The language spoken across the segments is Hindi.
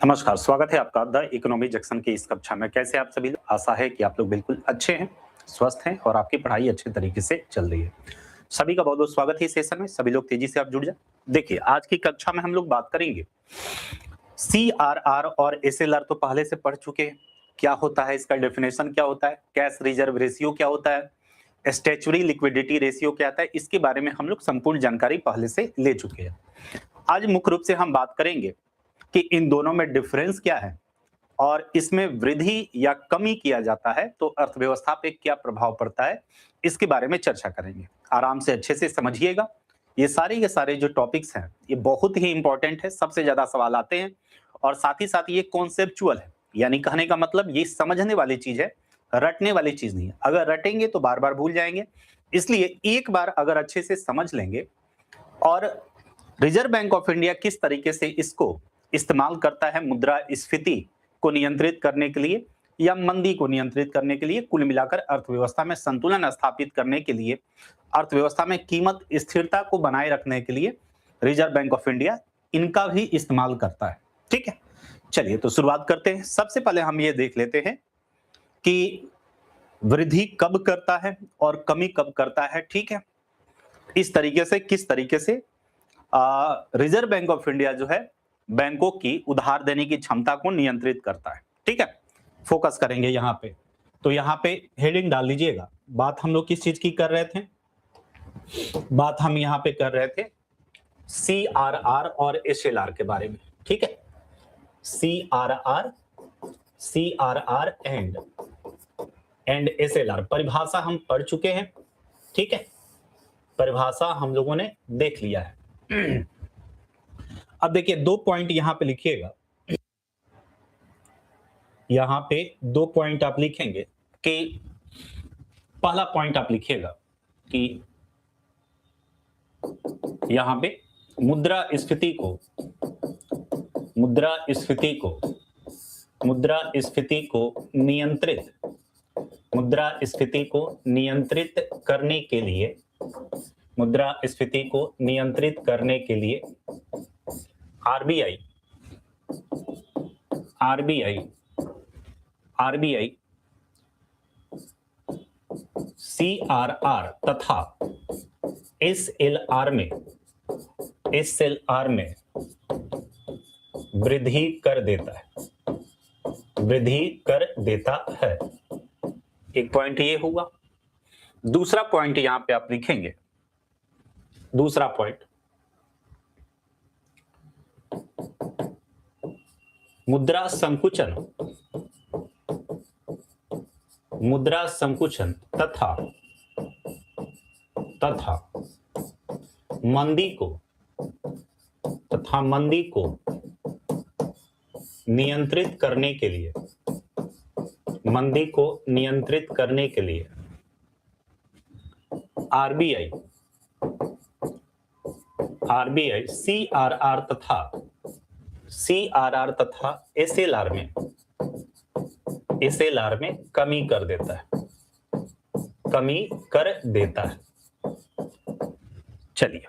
नमस्कार, स्वागत है आपका द इकोनॉमी जंक्शन की इस कक्षा में। कैसे आप सभी लोग? आशा है कि आप लोग बिल्कुल अच्छे हैं, स्वस्थ हैं और आपकी पढ़ाई अच्छे तरीके से चल रही है। सभी का बहुत-बहुत स्वागत है इस सेशन में, सभी लोग तेजी से आप जुड़ जाएँ। देखिए, आज की कक्षा में हम लोग बात करेंगे सीआरआर और एसएलआर तो पहले से पढ़ चुके हैं। क्या होता है, इसका डेफिनेशन क्या होता है, कैश रिजर्व रेशियो क्या होता है, स्टैच्यूटरी लिक्विडिटी रेशियो क्या होता है, इसके बारे में हम लोग संपूर्ण जानकारी पहले से ले चुके हैं। आज मुख्य रूप से हम बात करेंगे कि इन दोनों में डिफरेंस क्या है और इसमें वृद्धि या कमी किया जाता है तो अर्थव्यवस्था पे क्या प्रभाव पड़ता है, इसके बारे में चर्चा करेंगे। आराम से अच्छे से समझिएगा। ये सारे के सारे जो टॉपिक्स हैं ये बहुत ही इंपॉर्टेंट है, सबसे ज्यादा सवाल आते हैं और साथ ही साथ ये कॉन्सेप्चुअल है, यानी कहने का मतलब ये समझने वाली चीज है, रटने वाली चीज नहीं है। अगर रटेंगे तो बार बार भूल जाएंगे, इसलिए एक बार अगर अच्छे से समझ लेंगे और रिजर्व बैंक ऑफ इंडिया किस तरीके से इसको इस्तेमाल करता है मुद्रास्फीति को नियंत्रित करने के लिए या मंदी को नियंत्रित करने के लिए, कुल मिलाकर अर्थव्यवस्था में संतुलन स्थापित करने के लिए, अर्थव्यवस्था में कीमत स्थिरता को बनाए रखने के लिए रिजर्व बैंक ऑफ इंडिया इनका भी इस्तेमाल करता है। ठीक है, चलिए तो शुरुआत करते हैं। सबसे पहले हम ये देख लेते हैं कि वृद्धि कब करता है और कमी कब करता है। ठीक है, इस तरीके से किस तरीके से रिजर्व बैंक ऑफ इंडिया जो है बैंकों की उधार देने की क्षमता को नियंत्रित करता है। ठीक है, फोकस करेंगे यहाँ पे। तो यहाँ पे हेडिंग डाल लीजिएगा। बात हम लोग किस चीज की कर रहे थे? बात हम यहाँ पे कर रहे थे सीआरआर और एसएलआर के बारे में। ठीक है, सीआरआर एंड एसएलआर परिभाषा हम पढ़ चुके हैं। ठीक है, परिभाषा हम लोगों ने देख लिया है। अब देखिए, दो पॉइंट यहां पे लिखिएगा। यहां पे दो पॉइंट आप लिखेंगे कि पहला पॉइंट आप लिखिएगा कि यहां पे मुद्रास्फीति को नियंत्रित करने के लिए आरबीआई सीआरआर तथा एसएलआर में वृद्धि कर देता है। एक पॉइंट ये हुआ। दूसरा पॉइंट यहां पे आप लिखेंगे, दूसरा पॉइंट मुद्रा संकुचन तथा मंदी को नियंत्रित करने के लिए आरबीआई सीआरआर तथा एसएलआर में कमी कर देता है। चलिए,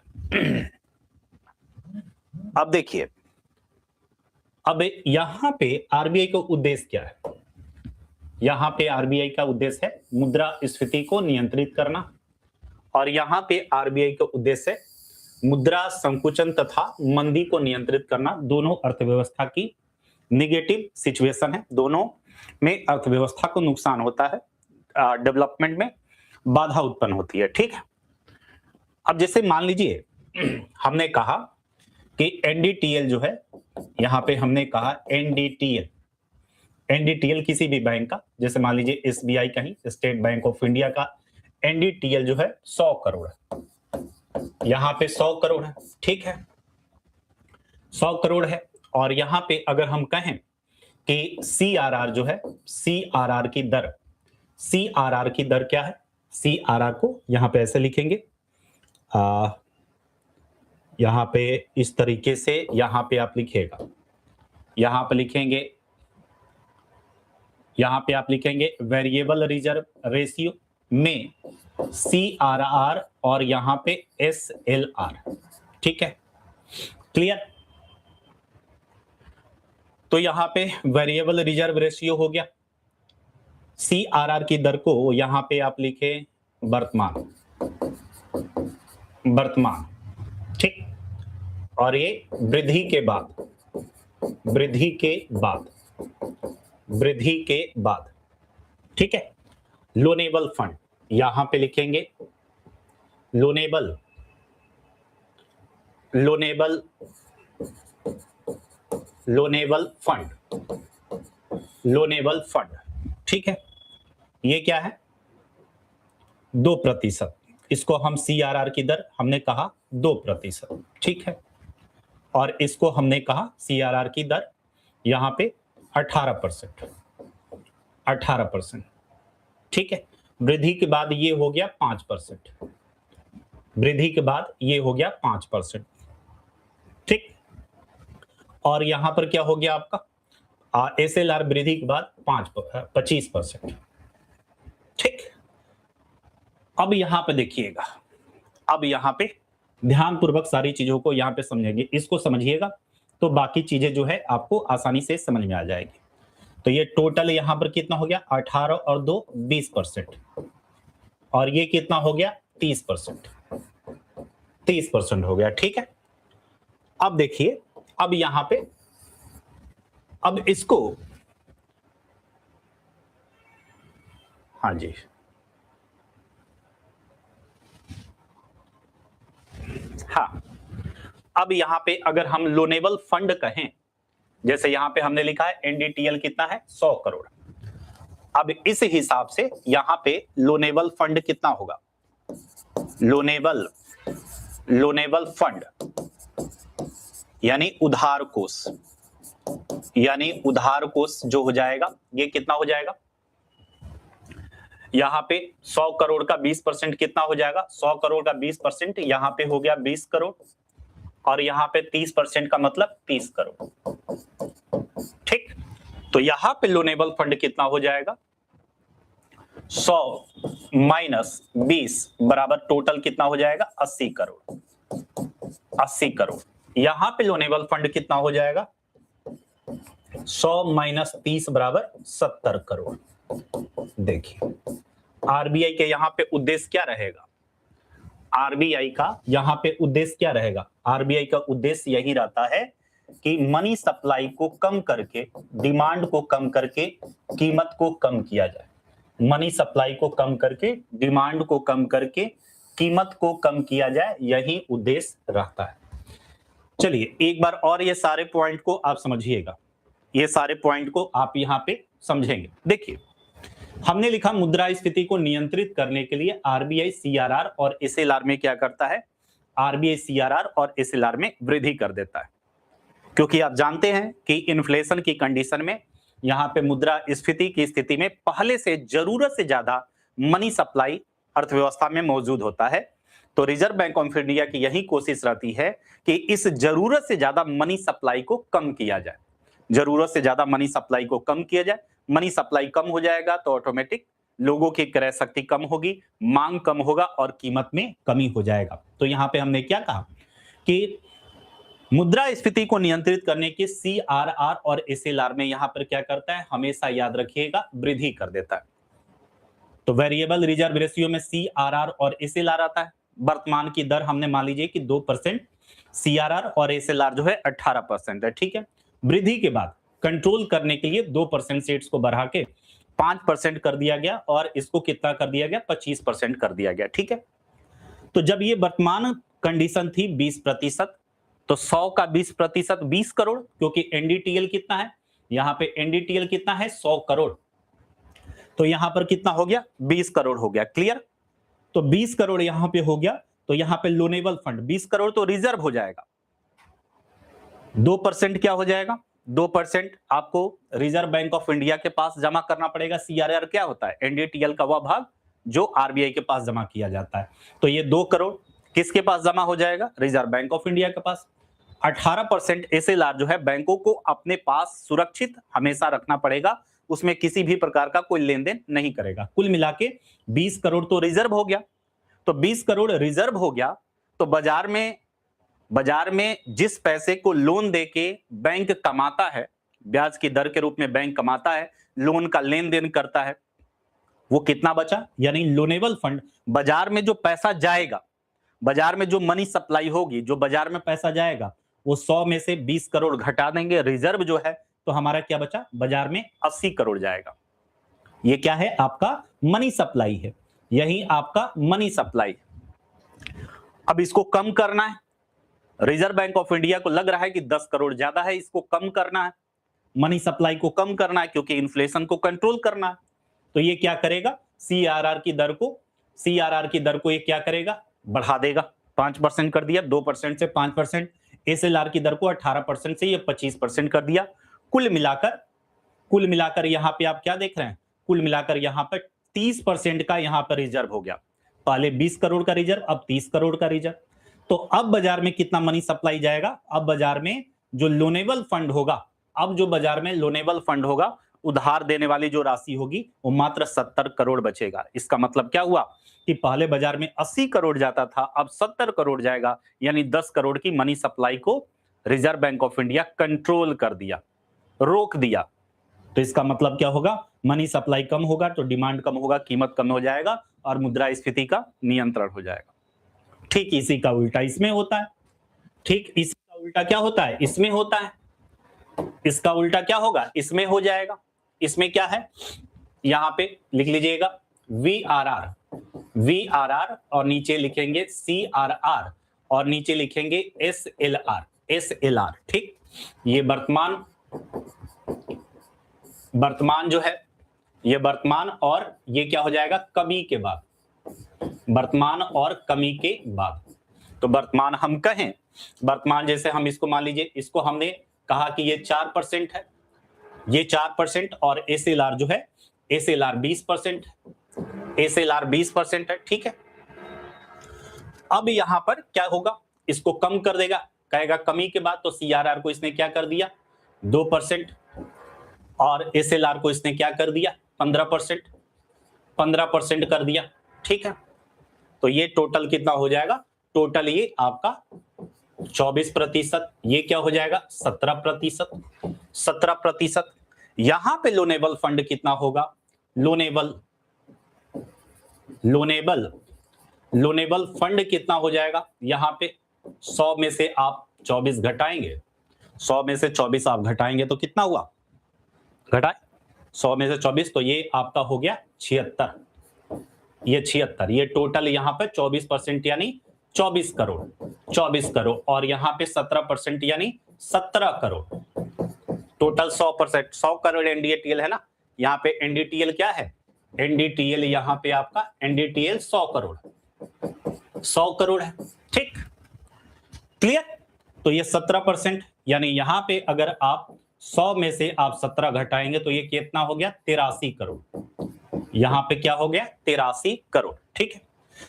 अब देखिए, अब यहां पे आरबीआई का उद्देश्य क्या है? यहां पे आरबीआई का उद्देश्य है मुद्रास्फीति को नियंत्रित करना और यहां पे आरबीआई का उद्देश्य है मुद्रा संकुचन तथा मंदी को नियंत्रित करना। दोनों अर्थव्यवस्था की निगेटिव सिचुएशन है, दोनों में अर्थव्यवस्था को नुकसान होता है, डेवलपमेंट में बाधा उत्पन्न होती है। ठीक है, अब जैसे मान लीजिए हमने कहा कि एनडीटीएल जो है, यहां पे हमने कहा एनडीटीएल किसी भी बैंक का, जैसे मान लीजिए एसबीआई का ही, स्टेट बैंक ऑफ इंडिया का एनडीटीएल जो है 100 करोड़ है। यहां पे 100 करोड़ है। ठीक है, 100 करोड़ है और यहां पे अगर हम कहें कि सीआरआर जो है, सीआरआर की दर क्या है? सीआरआर को यहां पे ऐसे लिखेंगे, यहां पे इस तरीके से यहां पे आप लिखिएगा, यहां पे आप लिखेंगे वेरिएबल रिजर्व रेशियो में सीआरआर और यहां पे एसएलआर। ठीक है, क्लियर? तो यहां पे वेरिएबल रिजर्व रेशियो हो गया। CRR की दर को यहां पे आप लिखे वर्तमान, वर्तमान, ठीक। और ये वृद्धि के बाद, वृद्धि के बाद, वृद्धि के बाद, ठीक है। लोनेबल फंड यहां पे लिखेंगे loanable, loanable, loanable fund, loanable fund, ठीक है। ये क्या है? 2%। इसको हम CRR की दर हमने कहा 2%, ठीक है। और इसको हमने कहा CRR की दर यहां पे 18%, 18%, ठीक है। वृद्धि के बाद ये हो गया 5%, वृद्धि के बाद ये हो गया 5%, ठीक। और यहां पर क्या हो गया आपका SLR वृद्धि के बाद 25%, ठीक। अब यहां पे देखिएगा, अब यहां पे ध्यानपूर्वक सारी चीजों को यहां पे समझेंगे। इसको समझिएगा तो बाकी चीजें जो है आपको आसानी से समझ में आ जाएगी। तो ये टोटल यहां पर कितना हो गया? 18 और 2 20%, और ये कितना हो गया? 30%, 30% हो गया, ठीक है। अब देखिए, अब यहां पे, अब इसको, हाँ जी, हाँ, अब यहां पे अगर हम लोनेबल फंड कहें, जैसे यहां पे हमने लिखा है NDTL कितना है? 100 करोड़। अब इस हिसाब से यहां पे लोनेबल फंड कितना होगा? लोनेबल, लोनेबल फंड यानी उधार कोष, यानी उधार कोष जो हो जाएगा, ये कितना हो जाएगा? यहां पे 100 करोड़ का 20% कितना हो जाएगा? 100 करोड़ का 20% यहां पे हो गया 20 करोड़, और यहां पे 30% का मतलब 30 करोड़, ठीक। तो यहां पे लोनेबल फंड कितना हो जाएगा? 100 माइनस 20 बराबर टोटल कितना हो जाएगा? 80 करोड़, 80 करोड़। यहां पे लोनेबल फंड कितना हो जाएगा? 100 माइनस 30 बराबर 70 करोड़। देखिए, RBI के यहां पे उद्देश्य क्या रहेगा? RBI का यहां पे उद्देश्य क्या रहेगा? RBI का उद्देश्य यही रहता है कि मनी सप्लाई को कम करके, डिमांड को कम करके कीमत को कम किया जाए। मनी सप्लाई को कम करके, डिमांड को कम करके कीमत को कम किया जाए, यही उद्देश्य रहता है। चलिए एक बार और ये सारे पॉइंट को आप समझिएगा, ये सारे पॉइंट को आप यहां पे समझेंगे। देखिए, हमने लिखा मुद्रास्फीति को नियंत्रित करने के लिए RBI CRR और SLR में क्या करता है? RBI CRR और SLR में वृद्धि कर देता है, क्योंकि आप जानते हैं कि इन्फ्लेशन की कंडीशन में यहां पे मुद्रास्फीति की स्थिति में पहले से जरूरत से ज्यादा मनी सप्लाई अर्थव्यवस्था में मौजूद होता है। तो रिजर्व बैंक ऑफ इंडिया की यही कोशिश रहती है कि इस जरूरत से ज्यादा मनी सप्लाई को कम किया जाए, जरूरत से ज्यादा मनी सप्लाई को कम किया जाए। मनी सप्लाई कम हो जाएगा तो ऑटोमेटिक लोगों की क्रय शक्ति कम होगी, मांग कम होगा और कीमत में कमी हो जाएगा। तो यहां पे हमने क्या कहा कि मुद्रास्फीति को नियंत्रित करने के CRR और SLR में यहां पर क्या करता है? हमेशा याद रखिएगा, वृद्धि कर देता है। तो वेरिएबल रिजर्व रेशियो में CRR और SLR आता है। वर्तमान की दर हमने मान लीजिए कि 2%, CRR और SLR जो है 18% है, ठीक है। वृद्धि के बाद कंट्रोल करने के लिए 2% से इसको बढ़ा के 5% कर दिया गया, और इसको कितना कर दिया गया? 25% कर दिया गया, ठीक है। तो जब ये वर्तमान कंडीशन थी 20%, तो 100 का 20% 20 करोड़, क्योंकि NDTL कितना है? यहां पे NDTL कितना है? 100 करोड़। तो यहां पर कितना हो गया? 20 करोड़ हो गया। क्लियर? तो 20 करोड़ यहां पे हो गया, तो यहां पे लोनेबल फंड 20 करोड़ तो रिजर्व हो जाएगा। 2% क्या हो जाएगा? 2% आपको रिजर्व बैंक ऑफ इंडिया के पास जमा करना पड़ेगा। CRR क्या होता है? NDTL का वह भाग जो RBI के पास जमा किया जाता है। तो ये 2 करोड़ किसके पास जमा हो जाएगा? रिजर्व बैंक ऑफ इंडिया के पास। 18% SLR जो है बैंकों को अपने पास सुरक्षित हमेशा रखना पड़ेगा, उसमें किसी भी प्रकार का कोई लेन देन नहीं करेगा। कुल मिला के 20 करोड़ तो रिजर्व हो गया। तो 20 करोड़ रिजर्व हो गया, तो बाजार में जिस पैसे को लोन देके बैंक कमाता है, ब्याज की दर के रूप में बैंक कमाता है, लोन का लेन देन करता है, वो कितना बचा, यानी लोनेबल फंड, बाजार में जो पैसा जाएगा, बाजार में जो मनी सप्लाई होगी, जो बाजार में पैसा जाएगा, वो 100 में से 20 करोड़ घटा देंगे, रिजर्व जो है, तो हमारा क्या बचा, बाजार में 80 करोड़ जाएगा। ये क्या है, आपका मनी सप्लाई है, यही आपका मनी सप्लाई। अब इसको कम करना है, रिजर्व बैंक ऑफ इंडिया को लग रहा है कि 10 करोड़ ज्यादा है, इसको कम करना है, मनी सप्लाई को कम करना है, क्योंकि इन्फ्लेशन को कंट्रोल करना है। तो ये क्या करेगा, सीआरआर की दर को ये क्या करेगा, बढ़ा देगा, 5% कर दिया, 2% से 5%, एसएलआर की दर को 18% से ये 25% कर दिया। कुल मिलाकर यहां पे आप क्या देख रहे हैं, कुल मिलाकर यहां पर 30% का यहां पर रिजर्व हो गया। पहले 20 करोड़ का रिजर्व, अब 30 करोड़ का रिजर्व। तो अब बाजार में कितना मनी सप्लाई जाएगा, अब बाजार में जो लोनेबल फंड होगा, अब जो बाजार में लोनेबल फंड होगा, उधार देने वाली जो राशि होगी, वो मात्र 70 करोड़ बचेगा। इसका मतलब क्या हुआ कि पहले बाजार में 80 करोड़ जाता था, अब 70 करोड़ जाएगा, यानी 10 करोड़ की मनी सप्लाई को reserve bank of India control कर दिया, रोक दिया। तो इसका मतलब क्या होगा, मनी सप्लाई कम होगा तो डिमांड कम होगा, कीमत कम हो जाएगा और मुद्रास्फीति का नियंत्रण हो जाएगा। ठीक इसी का उल्टा इसमें होता है, ठीक इसी का उल्टा क्या होता है, इसमें होता है। इसका उल्टा क्या होगा, इसमें हो जाएगा। इसमें क्या है, यहां पे लिख लीजिएगा वीआरआर और नीचे लिखेंगे सीआरआर और नीचे लिखेंगे एसएलआर। ठीक, ये वर्तमान जो है, ये वर्तमान और ये क्या हो जाएगा, कमी के बाद, वर्तमान और कमी के बाद। तो वर्तमान हम कहें, वर्तमान जैसे हम इसको मान लीजिए, इसको हमने कहा कि ये 4% है, ये 4%, और एसएलआर जो है, एसएलआर 20% है, एसएलआर 20% है। ठीक है, अब यहां पर क्या होगा, इसको कम कर देगा, कहेगा कमी के बाद, तो सीआरआर को इसने क्या कर दिया, 2%, और एसएलआर को इसने क्या कर दिया, 15% कर दिया। ठीक है, तो ये टोटल कितना हो जाएगा, टोटल ये आपका 24%, ये क्या हो जाएगा 17%। यहां पे लोनेबल फंड कितना होगा, लोनेबल फंड कितना हो जाएगा, यहां पे 100 में से आप 24 घटाएंगे, 100 में से 24 आप घटाएंगे तो कितना हुआ, घटाए 100 में से 24, तो ये आपका हो गया 76, ये 76, ये टोटल यहां पे 24% यानी 24 करोड़, और यहां पे 17% यानी 17 करोड़, टोटल 100%, 100 करोड़ एनडीटीएल है ना। यहां पे एनडीटीएल क्या है, एनडीटीएल यहां पे आपका एनडीटीएल 100 करोड़ है। ठीक, क्लियर। तो ये 17%, यानी यहां पे अगर आप 100 में से आप 17 घटाएंगे तो ये कितना हो गया, 83 करोड़। यहां पे क्या हो गया, 83 करोड़। ठीक है,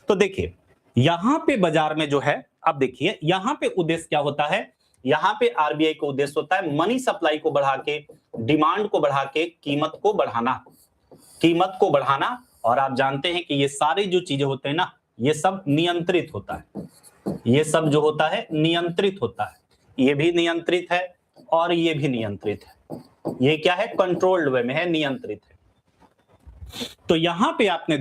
तो देखिए यहां पे बाजार में जो है, अब देखिए यहां पे उद्देश्य क्या होता है, यहां पे आरबीआई का उद्देश्य होता है मनी सप्लाई को बढ़ा के, डिमांड को बढ़ा के कीमत को बढ़ाना। और आप जानते हैं कि ये सारी जो चीजें होते हैं ना, ये सब नियंत्रित होता है, ये सब जो होता है नियंत्रित होता है, ये भी नियंत्रित है और ये भी नियंत्रित है। ये क्या है, कंट्रोल्ड वे में है, नियंत्रित है। तो यहां पे आपने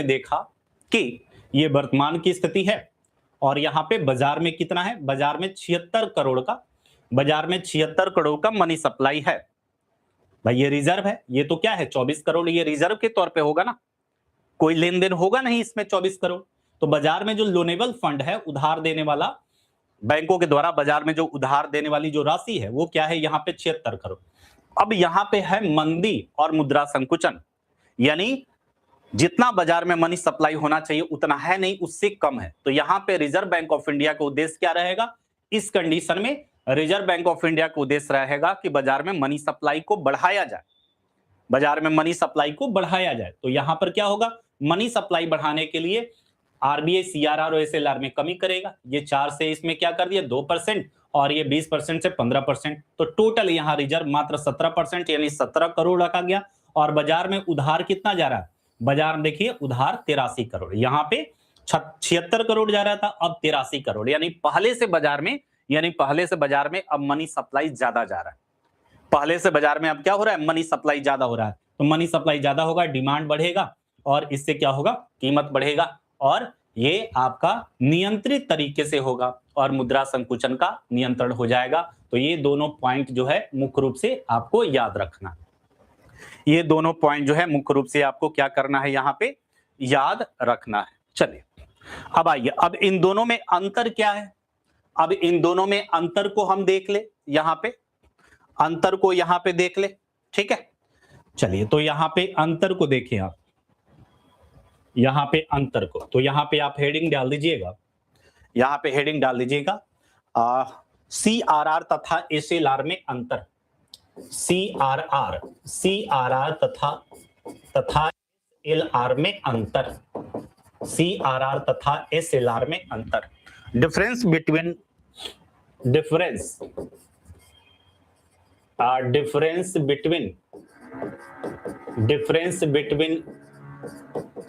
देखा कि ये वर्तमान की स्थिति है, और यहां पे बाजार में कितना है, बाजार में 76 करोड़ का मनी सप्लाई है। भाई ये रिजर्व है, ये तो क्या है 24 करोड़, ये रिजर्व के तौर पे होगा ना, कोई लेन देन होगा नहीं इसमें 24 करोड़। तो बाजार में जो लोनेबल फंड है, उधार देने वाला, बैंकों के द्वारा बाजार में जो उधार देने वाली जो राशि है, वो क्या है, यहाँ पे 76 करोड़। अब यहां पे है मंदी और मुद्रा संकुचन, यानी जितना बाजार में मनी सप्लाई होना चाहिए उतना है नहीं, उससे कम है। तो यहां पे रिजर्व बैंक ऑफ इंडिया का उद्देश्य क्या रहेगा, इस कंडीशन में रिजर्व बैंक ऑफ इंडिया का उद्देश्य रहेगा कि बाजार में मनी सप्लाई को बढ़ाया जाए, बाजार में मनी सप्लाई को बढ़ाया जाए। तो यहां पर क्या होगा, मनी सप्लाई बढ़ाने के लिए आरबीआई सीआरआर और एसएलआर में कमी करेगा। ये 4 से इसमें क्या कर दिया 2%, और ये 20% से 15%, तो टोटल यहां रिजर्व मात्र 17% यानी 17 करोड़ रखा गया। और बाजार में उधार कितना जा रहा है, बाजार में देखिए उधार 83 करोड़, यहां पे 76 करोड़ जा रहा था, अब 83 करोड़, यानी पहले से बाजार में यानी पहले से बाजार में अब मनी सप्लाई ज्यादा जा रहा है। पहले से बाजार में अब क्या हो रहा है, मनी सप्लाई ज्यादा हो रहा है। तो मनी सप्लाई ज्यादा होगा, डिमांड बढ़ेगा और इससे क्या होगा, कीमत बढ़ेगा और ये आपका नियंत्रित तरीके से होगा और मुद्रा संकुचन का नियंत्रण हो जाएगा। तो ये दोनों पॉइंट जो है मुख्य रूप से आपको याद रखना। ये दोनों पॉइंट जो है मुख्य रूप से आपको क्या करना है, यहाँ पे याद रखना है। चलिए अब आइए, अब इन दोनों में अंतर क्या है, अब इन दोनों में अंतर को हम देख ले, यहाँ पे अंतर को यहाँ पे देख ले, ठीक है। चलिए तो यहाँ पे अंतर को देखें आप, यहाँ पे अंतर को, तो यहाँ पे आप हेडिंग डाल दीजिएगा, यहाँ पे हेडिंग डाल दीजिएगा CRR तथा SLR में अंतर। CRR तथा LR में अंतर, CRR तथा SLR में अंतर। डिफरेंस बिटवीन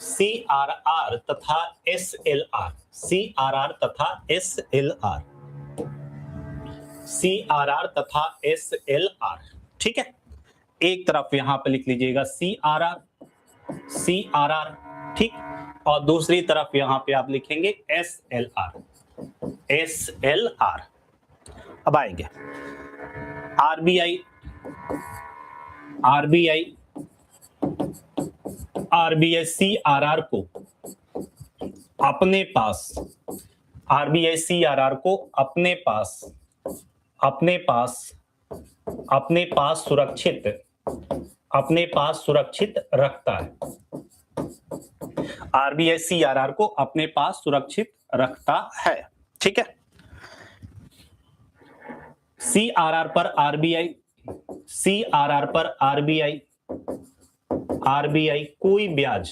CRR तथा SLR, CRR तथा SLR, CRR तथा SLR, ठीक है। एक तरफ यहां पर लिख लीजिएगा CRR, ठीक, और दूसरी तरफ यहां पे आप लिखेंगे SLR। अब आएंगे RBI CRR को अपने पास, RBI CRR को अपने पास सुरक्षित रखता है। RBI CRR को अपने पास सुरक्षित रखता है, ठीक है। CRR पर RBI कोई ब्याज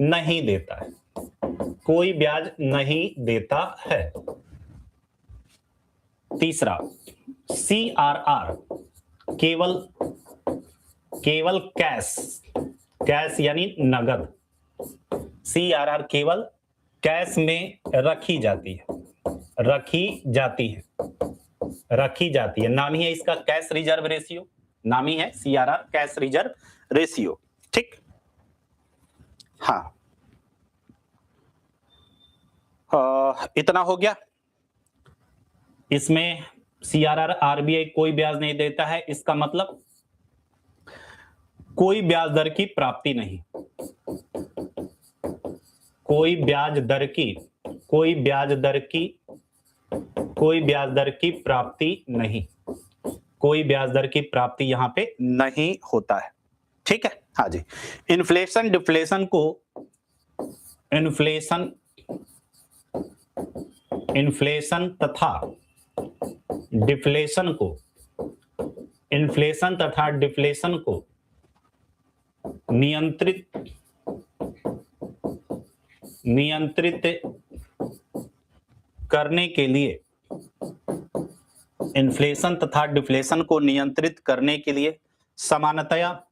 नहीं देता है, कोई ब्याज नहीं देता है। तीसरा, CRR केवल कैश यानी नगद, CRR केवल कैश में रखी जाती है। नाम ही है इसका कैश रिजर्व रेशियो, नाम ही है CRR कैश रिजर्व रेशियो, ठीक। हाँ इतना हो गया। इसमें CRR RBI कोई ब्याज नहीं देता है, इसका मतलब कोई ब्याज दर की प्राप्ति नहीं, कोई ब्याज दर की प्राप्ति यहां पे नहीं होता है, ठीक है। हाँ जी, इन्फ्लेशन डिफ्लेशन को इन्फ्लेशन तथा डिफ्लेशन को नियंत्रित करने के लिए, इन्फ्लेशन तथा डिफ्लेशन को नियंत्रित करने के लिए सामान्यतया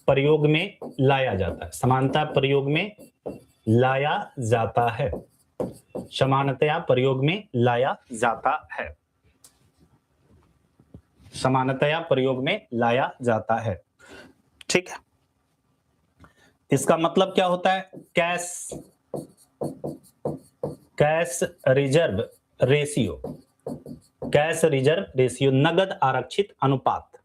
प्रयोग में लाया जाता है, सामान्यतः प्रयोग में लाया जाता है, सामान्यतया प्रयोग में लाया जाता है, सामान्यतया प्रयोग में लाया जाता है, ठीक है। इसका मतलब क्या होता है, कैश रिजर्व रेशियो, नगद आरक्षित अनुपात,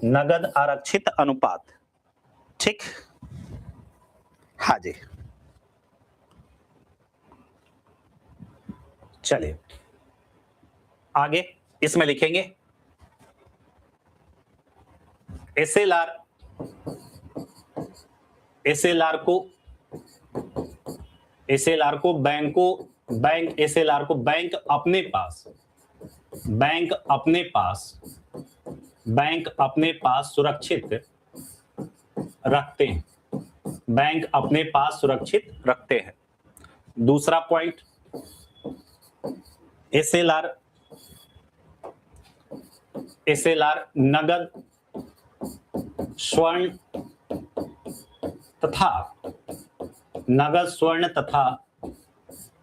नगद आरक्षित अनुपात, ठीक। हाँ जी, चलिए आगे इसमें लिखेंगे SLR को बैंक अपने पास सुरक्षित रखते हैं। दूसरा पॉइंट, एसएलआर नगद, स्वर्ण तथा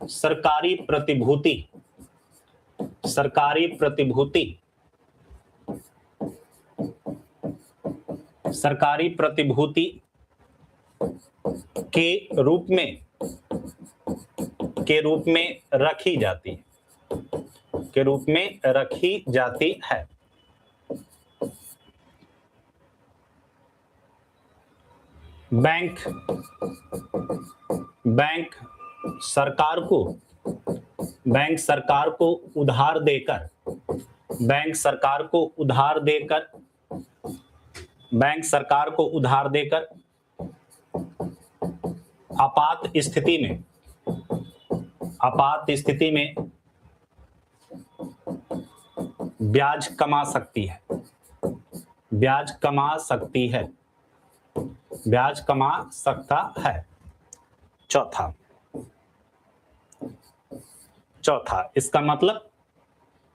सरकारी प्रतिभूति के रूप में रखी जाती है। बैंक सरकार को उधार देकर आपात स्थिति में ब्याज कमा सकता है। चौथा इसका मतलब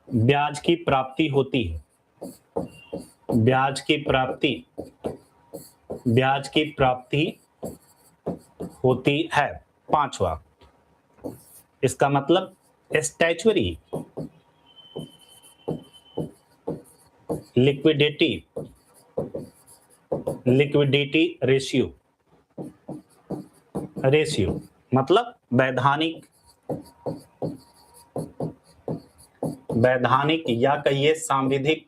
ब्याज की प्राप्ति होती है। पांचवा इसका मतलब स्टैच्यूरी लिक्विडिटी रेशियो मतलब वैधानिक या कहिए सांविधिक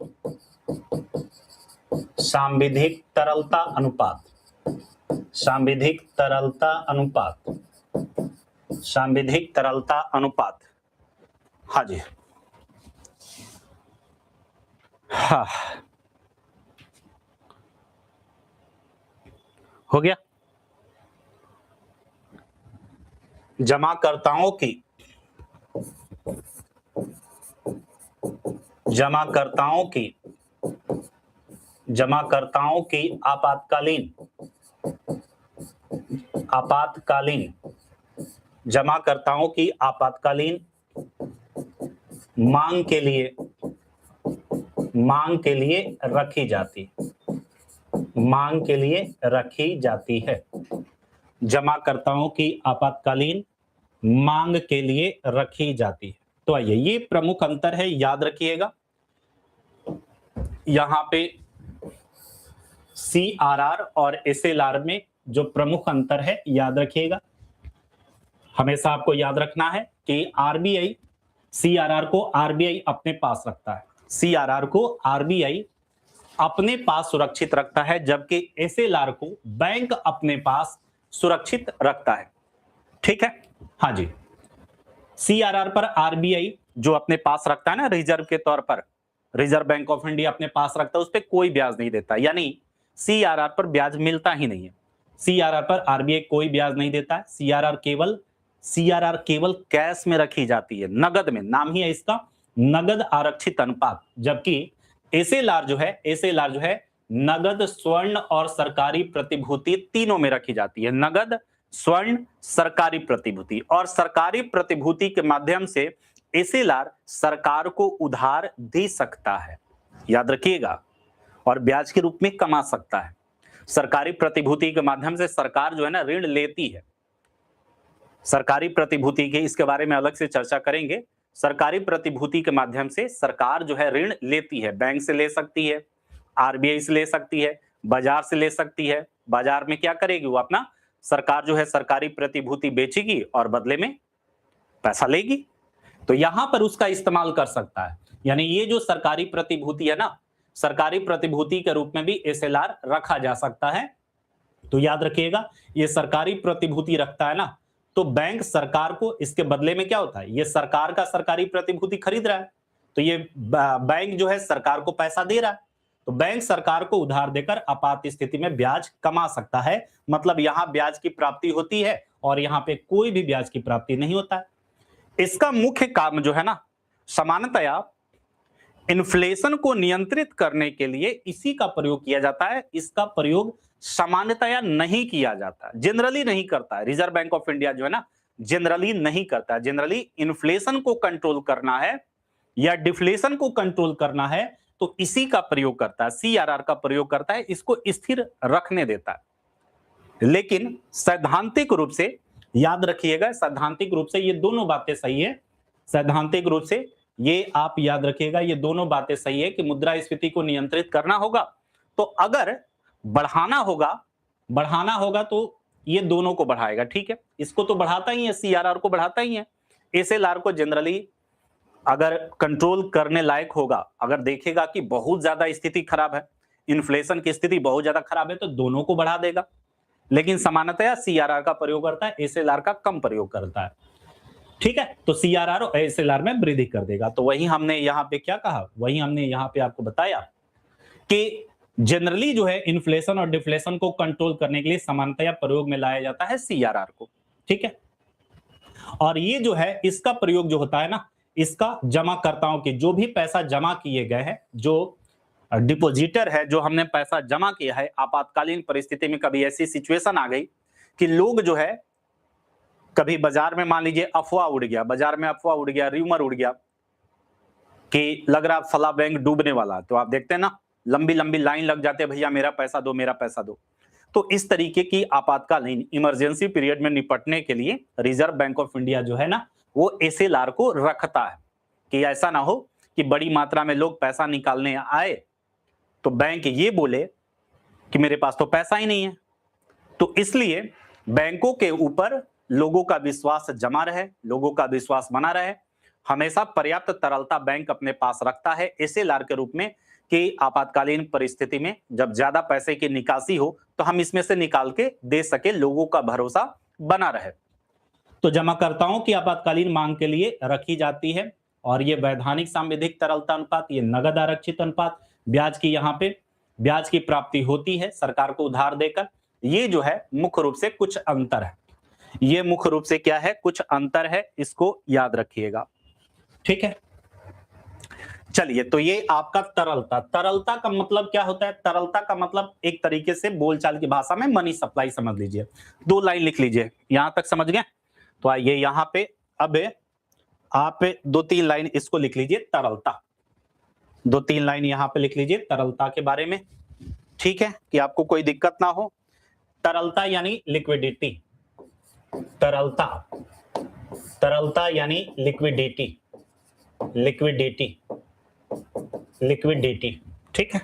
तरलता अनुपात। हाँ जी, हाँ हो गया। जमाकर्ताओं की आपातकालीन मांग के लिए रखी जाती है। जमाकर्ताओं की आपातकालीन मांग के लिए रखी जाती है। तो आइए, ये प्रमुख अंतर है, याद रखिएगा। यहां पे CRR और SLR में जो प्रमुख अंतर है याद रखिएगा। हमेशा आपको याद रखना है कि RBI CRR को RBI अपने पास रखता है, CRR को RBI अपने पास सुरक्षित रखता है, जबकि SLR को बैंक अपने पास सुरक्षित रखता है। ठीक है, हाँ जी। CRR पर RBI जो अपने पास रखता है ना, रिजर्व के तौर पर, रिजर्व बैंक ऑफ इंडिया अपने पास रखता है, उस पर कोई ब्याज नहीं देता, यानी CRR पर ब्याज मिलता ही नहीं है। CRR पर RBI कोई ब्याज नहीं देता है। CRR केवल कैश में रखी जाती है, नगद में, नाम ही है इसका नगद आरक्षित अनुपात। जबकि SLR जो है नगद, स्वर्ण और सरकारी प्रतिभूति तीनों में रखी जाती है। नगद, स्वर्ण, सरकारी प्रतिभूति, और सरकारी प्रतिभूति के माध्यम से SLR सरकार को उधार दे सकता है, याद रखिएगा, और ब्याज के रूप में कमा सकता है। सरकारी प्रतिभूति के माध्यम से सरकार जो है ना ऋण लेती है। सरकारी प्रतिभूति के, इसके बारे में अलग से चर्चा करेंगे। सरकारी प्रतिभूति के माध्यम से सरकार जो है ऋण लेती है, बैंक से ले सकती है, RBI से ले सकती है, बाजार से ले सकती है। बाजार में क्या करेगी वो, अपना सरकार जो है सरकारी प्रतिभूति बेचेगी और बदले में पैसा लेगी, तो यहां पर उसका इस्तेमाल कर सकता है। यानी ये जो सरकारी प्रतिभूति है ना, सरकारी प्रतिभूति के रूप में भी SLR रखा जा सकता है। तो याद रखिएगा, ये सरकारी प्रतिभूति रखता है ना, तो बैंक सरकार को इसके बदले में क्या होता है, ये सरकार का सरकारी प्रतिभूति खरीद रहा है, तो ये बैंक जो है सरकार को पैसा दे रहा है, तो बैंक सरकार को उधार देकर आपात स्थिति में ब्याज कमा सकता है। मतलब यहां ब्याज की प्राप्ति होती है और यहां पे कोई भी ब्याज की प्राप्ति नहीं होता है। इसका मुख्य काम जो है ना, सामान्यतया इन्फ्लेशन को नियंत्रित करने के लिए इसी का प्रयोग किया जाता है। इसका प्रयोग सामान्यतया नहीं किया जाता, जनरली नहीं करता है। रिजर्व बैंक ऑफ इंडिया जो है ना, जनरली नहीं करता। जनरली इन्फ्लेशन को कंट्रोल करना है या डिफ्लेशन को कंट्रोल करना है तो इसी का प्रयोग करता है, सीआरआर का प्रयोग करता है, इसको स्थिर रखने देता है। लेकिन सैद्धांतिक रूप से याद रखिएगा, सैद्धांतिक रूप से ये दोनों बातें सही है। सैद्धांतिक रूप से ये आप याद रखिएगा, ये दोनों बातें सही है कि मुद्रास्फीति को नियंत्रित करना होगा तो अगर बढ़ाना होगा तो ये दोनों को बढ़ाएगा, ठीक है। इसको तो बढ़ाता ही है, सीआरआर को बढ़ाता ही है। एसएलआर को जनरली अगर कंट्रोल करने लायक होगा, अगर देखेगा कि बहुत ज्यादा स्थिति खराब है, इन्फ्लेशन की स्थिति बहुत ज्यादा खराब है, तो दोनों को बढ़ा देगा। लेकिन सामान्यतया सीआरआर का प्रयोग करता है, एसएलआर का कम प्रयोग करता है, ठीक है। तो सीआरआर और एसएलआर में वृद्धि कर देगा। तो वही हमने यहाँ पे क्या कहा, वही हमने यहाँ पे आपको बताया कि जनरली जो है इन्फ्लेशन और डिफ्लेशन को कंट्रोल करने के लिए सामान्यतया प्रयोग में लाया जाता है सीआरआर को, ठीक है। और ये जो है इसका प्रयोग जो होता है ना, इसका जमाकर्ताओं के जो भी पैसा जमा किए गए हैं, जो डिपॉजिटर है, जो हमने पैसा जमा किया है, आपातकालीन परिस्थिति में कभी ऐसी सिचुएशन आ गई कि लोग जो है, कभी बाजार में मान लीजिए अफवाह उड़ गया, बाजार में अफवाह उड़ गया, र्यूमर उड़ गया कि लग रहा फला बैंक डूबने वाला, तो आप देखते हैं ना लंबी लंबी लाइन लग जाते हैं, भैया मेरा पैसा दो, मेरा पैसा दो। तो इस तरीके की आपातकालीन इमरजेंसी पीरियड में निपटने के लिए रिजर्व बैंक ऑफ इंडिया जो है ना, वो एसएलआर को रखता है कि ऐसा ना हो कि बड़ी मात्रा में लोग पैसा निकालने आए तो बैंक ये बोले कि मेरे पास तो पैसा ही नहीं है। तो इसलिए बैंकों के ऊपर लोगों का विश्वास जमा रहे, लोगों का विश्वास बना रहे, हमेशा पर्याप्त तरलता बैंक अपने पास रखता है एसएलआर के रूप में कि आपातकालीन परिस्थिति में जब ज्यादा पैसे की निकासी हो तो हम इसमें से निकाल के दे सके, लोगों का भरोसा बना रहे। तो जमाकर्ताओं की आपातकालीन मांग के लिए रखी जाती है। और ये वैधानिक सांविधिक तरलता अनुपात, ये नगद आरक्षित अनुपात, ब्याज की यहाँ पे ब्याज की प्राप्ति होती है सरकार को उधार देकर। ये जो है मुख्य रूप से कुछ अंतर है, ये मुख्य रूप से क्या है, कुछ अंतर है, इसको याद रखिएगा, ठीक है। चलिए, तो ये आपका तरलता, तरलता का मतलब क्या होता है, तरलता का मतलब एक तरीके से बोलचाल की भाषा में मनी सप्लाई समझ लीजिए। 2 लाइन लिख लीजिए, यहां तक समझ गए। तो आइए यहां पे अब आप 2-3 लाइन इसको लिख लीजिए, तरलता, 2-3 लाइन यहां पे लिख लीजिए तरलता के बारे में, ठीक है, कि आपको कोई दिक्कत ना हो। तरलता यानी लिक्विडिटी, तरलता, तरलता यानी लिक्विडिटी, लिक्विडिटी, लिक्विडिटी, ठीक है।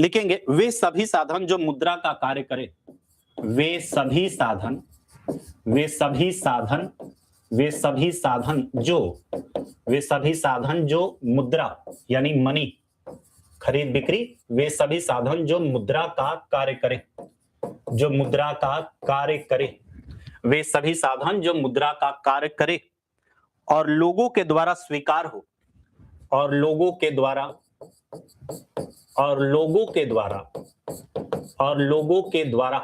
लिखेंगे वे सभी साधन जो मुद्रा का कार्य करें, वे सभी साधन, वे सभी साधन, वे सभी साधन जो, वे सभी साधन जो मुद्रा यानी मनी, खरीद बिक्री, वे सभी साधन जो मुद्रा का कार्य करें, जो मुद्रा का कार्य करे, वे सभी साधन जो मुद्रा का कार्य करे और लोगों के द्वारा स्वीकार हो, और लोगों के द्वारा, और लोगों के द्वारा, और लोगों के द्वारा,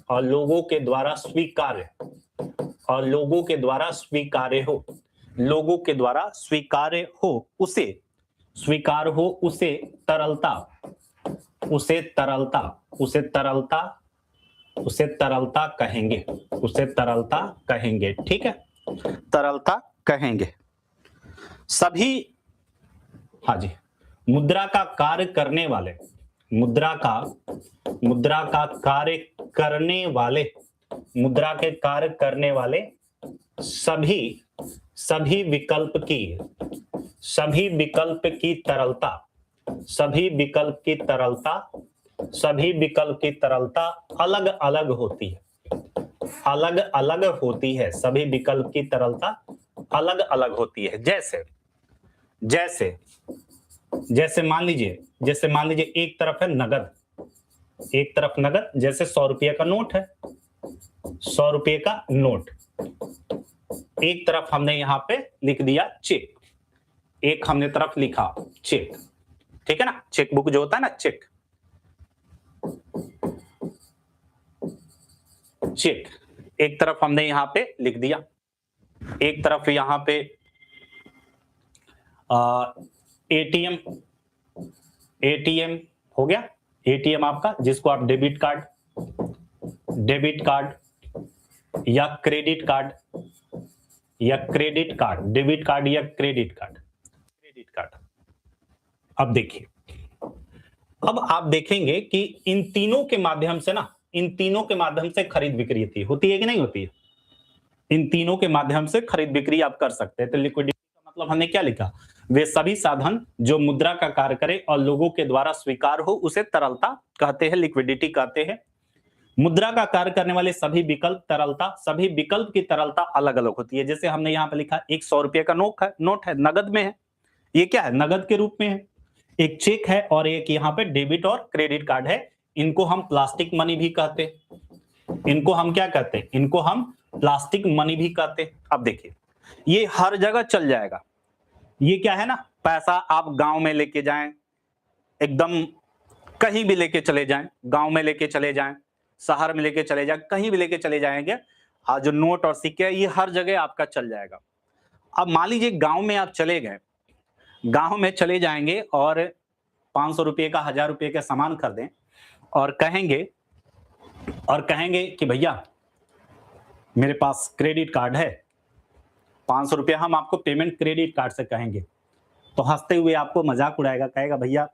और लोगों के द्वारा स्वीकार्य, और लोगों के द्वारा स्वीकार्य हो, लोगों के द्वारा स्वीकार्य हो, उसे स्वीकार हो, उसे तरलता, उसे तरलता, उसे तरलता, उसे तरलता कहेंगे, उसे तरलता कहेंगे, ठीक है, तरलता कहेंगे। सभी, हाँ जी, मुद्रा का कार्य करने वाले, मुद्रा का कार्य करने वाले, मुद्रा के कार्य करने वाले सभी विकल्प की, सभी विकल्प की तरलता, सभी विकल्प की तरलता, सभी विकल्प की तरलता अलग अलग होती है, अलग अलग होती है, सभी विकल्प की तरलता अलग अलग होती है। जैसे जैसे जैसे मान लीजिए एक तरफ है नगद, एक तरफ नगद, जैसे 100 रुपये का नोट है, 100 रुपये का नोट, एक तरफ हमने यहां पे लिख दिया चेक, एक हमने तरफ लिखा चेक, ठीक है ना, चेक बुक जो होता है ना, चेक, चेक एक तरफ हमने यहां पे लिख दिया, एक तरफ यहां पे एटीएम, एटीएम हो गया, एटीएम आपका जिसको आप डेबिट कार्ड या क्रेडिट कार्ड डेबिट कार्ड या क्रेडिट कार्ड। अब देखिए, अब आप देखेंगे कि इन तीनों के माध्यम से खरीद बिक्री होती है कि नहीं होती है? इन तीनों के माध्यम से खरीद बिक्री आप कर सकते हैं। तो लिक्विडिटी का मतलब हमने क्या लिखा? वे सभी साधन जो मुद्रा का कार्य करे और लोगों के द्वारा स्वीकार हो, उसे तरलता कहते हैं, लिक्विडिटी कहते हैं। मुद्रा का कार्य करने वाले सभी विकल्प की तरलता अलग अलग होती है। जैसे हमने यहाँ पे लिखा, एक 100 रुपये का नोट है, नगद में है, ये क्या है? नगद के रूप में है। एक चेक है और एक यहाँ पे डेबिट और क्रेडिट कार्ड है। इनको हम प्लास्टिक मनी भी कहते हैं। इनको हम क्या कहते हैं? इनको हम प्लास्टिक मनी भी कहते हैं। अब देखिए, ये हर जगह चल जाएगा। ये क्या है ना, पैसा आप गांव में लेके जाएं, एकदम कहीं भी लेके चले जाएं, गांव में लेके चले जाएं, शहर में लेके चले जाएं, कहीं भी लेके चले जाएंगे, जो नोट और सिक्के है, ये हर जगह आपका चल जाएगा। अब मान लीजिए गांव में आप चले गए, गांव में चले जाएंगे और 500 रुपये का 1000 रुपये का सामान खरीदें और कहेंगे कि भैया मेरे पास क्रेडिट कार्ड है, 500 रुपया हम आपको पेमेंट क्रेडिट कार्ड से कहेंगे, तो हंसते हुए आपको मजाक उड़ाएगा, कहेगा भैया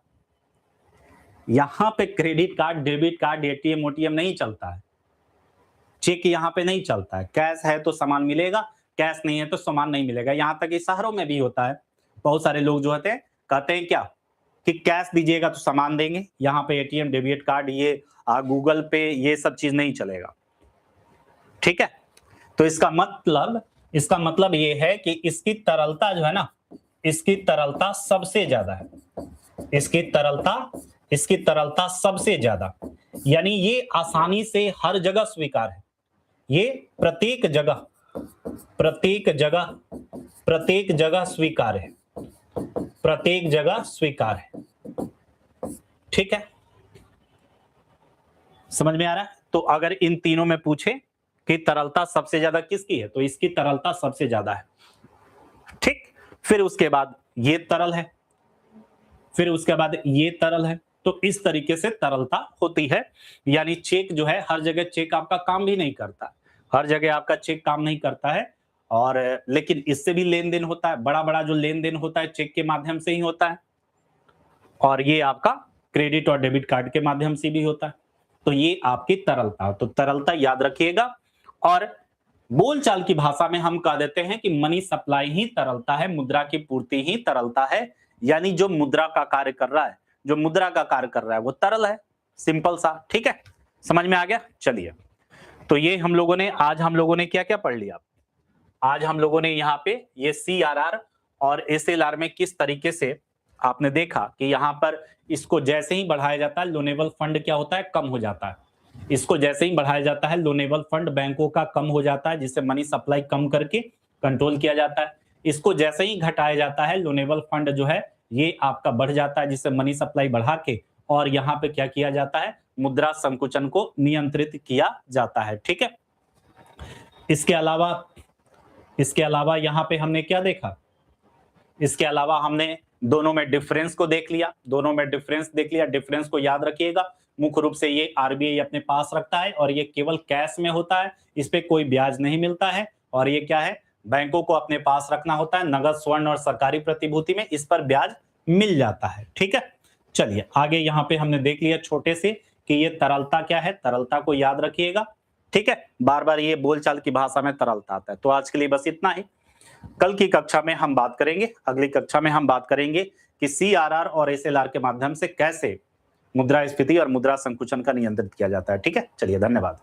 यहां पे credit card, debit card, ATM OTM नहीं चलता है, चेक यहां पे नहीं चलता है, कैश है तो सामान मिलेगा, कैश नहीं है तो सामान नहीं मिलेगा। यहां तक कि शहरों में भी होता है, बहुत सारे लोग जो होते हैं कहते हैं क्या कि कैश दीजिएगा तो सामान देंगे, यहाँ पे एटीएम, डेबिट कार्ड, ये गूगल पे, ये सब चीज नहीं चलेगा। ठीक है, तो इसका मतलब ये है कि इसकी तरलता जो है ना, इसकी तरलता सबसे ज्यादा है, इसकी तरलता सबसे ज्यादा, यानी ये आसानी से हर जगह स्वीकार है, ये प्रत्येक जगह स्वीकार है, ठीक है, समझ में आ रहा है? तो अगर इन तीनों में पूछे कि तरलता सबसे ज्यादा किसकी है, तो इसकी तरलता सबसे ज्यादा है, ठीक। फिर उसके बाद ये तरल है, फिर उसके बाद ये तरल है, तो इस तरीके से तरलता होती है। यानी चेक जो है, हर जगह चेक आपका काम भी नहीं करता, हर जगह आपका चेक काम नहीं करता है, और लेकिन इससे भी लेन देन होता है, बड़ा जो लेन देन होता है चेक के माध्यम से ही होता है, और ये आपका क्रेडिट और डेबिट कार्ड के माध्यम से भी होता है। तो ये आपकी तरलता, तो तरलता याद रखिएगा। और बोलचाल की भाषा में हम कह देते हैं कि मनी सप्लाई ही तरलता है, मुद्रा की पूर्ति ही तरलता है, यानी जो मुद्रा का कार्य कर रहा है, वो तरल है, सिंपल सा, ठीक है, समझ में आ गया? चलिए, तो ये आज हम लोगों ने क्या क्या पढ़ लिया? आज हम लोगों ने यहाँ पे ये CRR और SLR में किस तरीके से आपने देखा कि यहाँ पर इसको जैसे ही बढ़ाया जाता है, लोनेबल फंड क्या होता है? कम हो जाता है। इसको जैसे ही बढ़ाया जाता है, लोनेबल फंड बैंकों का कम हो जाता है, जिससे मनी सप्लाई कम करके कंट्रोल किया जाता है। इसको जैसे ही घटाया जाता है, लोनेबल फंड जो है ये आपका बढ़ जाता है, जिससे मनी सप्लाई बढ़ा के और यहाँ पे क्या किया जाता है? मुद्रा संकुचन को नियंत्रित किया जाता है, ठीक है। इसके अलावा यहाँ पे हमने क्या देखा? इसके अलावा हमने दोनों में डिफरेंस को देख लिया, डिफरेंस को याद रखिएगा। मुख्य रूप से ये आरबीआई अपने पास रखता है और ये केवल कैश में होता है, इस पे कोई ब्याज नहीं मिलता है, और ये क्या है? बैंकों को अपने पास रखना होता है, नगद, स्वर्ण और सरकारी प्रतिभूति में इस पर ब्याज मिल जाता है, ठीक है। चलिए आगे यहाँ पे हमने देख लिया छोटे से कि ये तरलता क्या है, तरलता को याद रखिएगा, ठीक है। बार बार ये बोलचाल की भाषा में तरलता आता है। तो आज के लिए बस इतना ही। कल की कक्षा में हम बात करेंगे, अगली कक्षा में हम बात करेंगे कि CRR और SLR के माध्यम से कैसे मुद्रास्फीति और मुद्रा संकुचन का नियंत्रित किया जाता है, ठीक है। चलिए, धन्यवाद।